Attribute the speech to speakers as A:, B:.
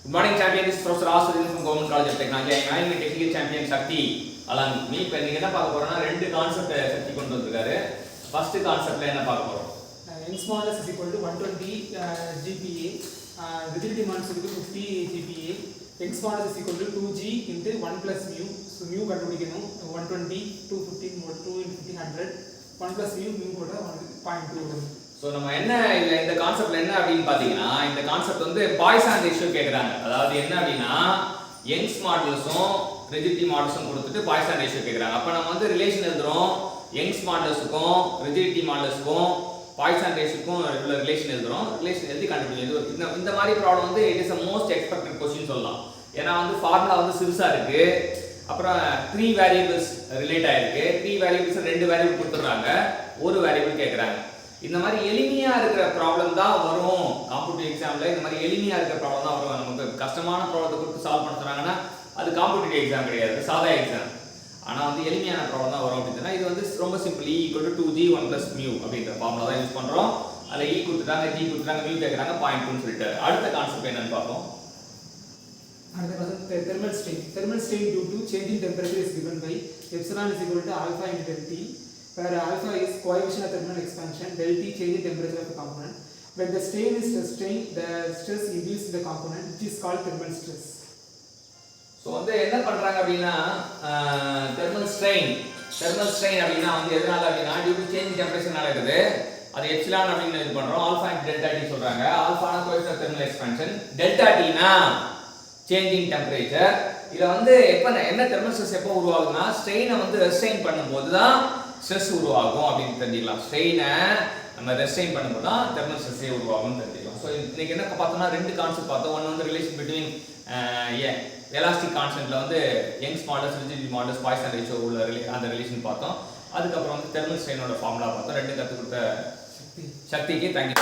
A: Good morning, champion. This is Professor Asudin from Government College of Technology. I am a technical champion Shakti along with me. இப்போ நீங்க என்ன பார்க்க போறோம்னா ரெண்டு concept சக்தி கொண்டு வந்திருக்காரு. ஃபர்ஸ்ட் கான்செப்ட்ல என்ன பார்க்க போறோம்?
B: Young's modulus is equal to 120 GPa. Rigidity modulus is equal to 50 GPa. Young's modulus is equal to 2G into 1 plus mu. So mu கண்டுபிடிக்கணும் 120 250 2 into 1500 1 plus mu கூட 0.2 வரும்.
A: ஸோ நம்ம என்ன இந்த கான்செப்ட்ல என்ன அப்படின்னு பார்த்தீங்கன்னா இந்த கான்செப்ட் வந்து பாய்சான் ரேஷியோ கேட்குறாங்க. அதாவது என்ன அப்படின்னா யங்ஸ் மாடுலஸும் ரிஜிடிட்டி மாடுலஸும் கொடுத்துட்டு பாய்சான் ரேஷியோ கேட்குறாங்க. அப்போ நம்ம வந்து ரிலேஷன் எழுதுறோம் யங்ஸ் மாடுலஸுக்கும் ரிஜிடிட்டி மாடுலஸுக்கும் பாய்சான் ரேஷியோக்கும் உள்ள ரிலேஷன் எழுதுறோம். ரிலேஷன் எழுதி கண்டுபிடிக்கும். இந்த மாதிரி ப்ராப்ளம் வந்து it is a most expected question சொல்லலாம். ஏன்னா வந்து ஃபார்முலா வந்து சிறுசாக இருக்கு. அப்புறம் 3 வேரியபிள்ஸ் ரிலேட் ஆயிருக்கு. 3 வேரியபிள்ஸ் 2 வேரியபிள் கொடுத்துட்றாங்க, ஒரு வேரியபிள் கேட்குறாங்க. இந்த மாதிரி எளிமையா இருக்கிற ப்ராப்ளம் தான் வரும் காம்படிட்டிவ் எக்ஸாம்ல. இந்த மாதிரி எளிமையா இருக்கிற ப்ராப்ளம் தான் வரும். நமக்கு கஷ்டமான ப்ராப்ளத்தை கொடுத்து சால்வ் பண்ண சொன்னாங்கன்னா அது காம்படிட்டிவ் எக்ஸாம் கிடையாது, சாதா எக்ஸாம். ஆனா வந்து எளிமையான ப்ராப்ளம் தான் வரும் அப்படின்னா இது வந்து ரொம்ப simple. Equal to 2g 1 plus mu அப்படிங்கிற ஃபார்முலா தான் யூஸ் பண்றோம். அதுல e கொடுத்துட்டாங்க, g கொடுத்துட்டாங்க, mu கேக்குறாங்க, 0.2 சொல்லிட்டு அடுத்த கான்செப்ட் என்னன்னு பார்ப்போம்.
B: அடுத்த concept thermal strain. Thermal strain due to change in temperature is given by epsilon is equal to alpha into delta T, where alpha is coefficient of thermal expansion, delta T change in temperature of the component. When the strain is sustained, the stress induced in the component, which is called thermal stress.
A: So வந்து என்ன பண்றாங்க அப்படின்னா thermal strain அப்படின்னா வந்து எதனால அப்படின்னா due to change temperature நடக்குது. அது எப்சிலான் அப்படின்னு இது பண்றோம். ஆல்ஃபா இன்டு டெல்டா டி சொல்றாங்க. ஆல்ஃபானா coefficient of thermal expansion, delta டினா சேஞ்ச் இன் டெம்பரேச்சர். இத வந்து என்ன தெர்மல் ஸ்ட்ரெஸ் எப்போ உருவாகுதுன்னா ஸ்ட்ரெயினை வந்து ரெஸ்ட்ரெயின் பண்ணும்போது தான் ஸ்ட்ரெஸ் உருவாகும் அப்படின்னு தெரிஞ்சுக்கலாம். ஸ்ட்ரெயினை நம்ம ரெஸ்ட்ரெயின் பண்ணும்போது தான் தெர்மல் ஸ்ட்ரெஸ்ஸே உருவாகும்னு தெரிஞ்சுக்கலாம். ஸோ இன்னைக்கு என்ன பார்த்தோம்னா ரெண்டு கான்செப்ட் பார்த்தோம். ஒன்று வந்து ரிலேஷன் பிட்வீன் எலாஸ்டிக் கான்ஸ்டன்ட்ல வந்து Young's modulus, rigidity modulus, Poisson ratio உள்ள அந்த ரிலேஷன் பார்த்தோம். அதுக்கப்புறம் வந்து தெர்மல் ஸ்ட்ரெயினோட ஃபார்முலா பார்த்தோம். ரெண்டு கற்றுக் கொடுத்த சக்திக்கு தேங்க்யூ.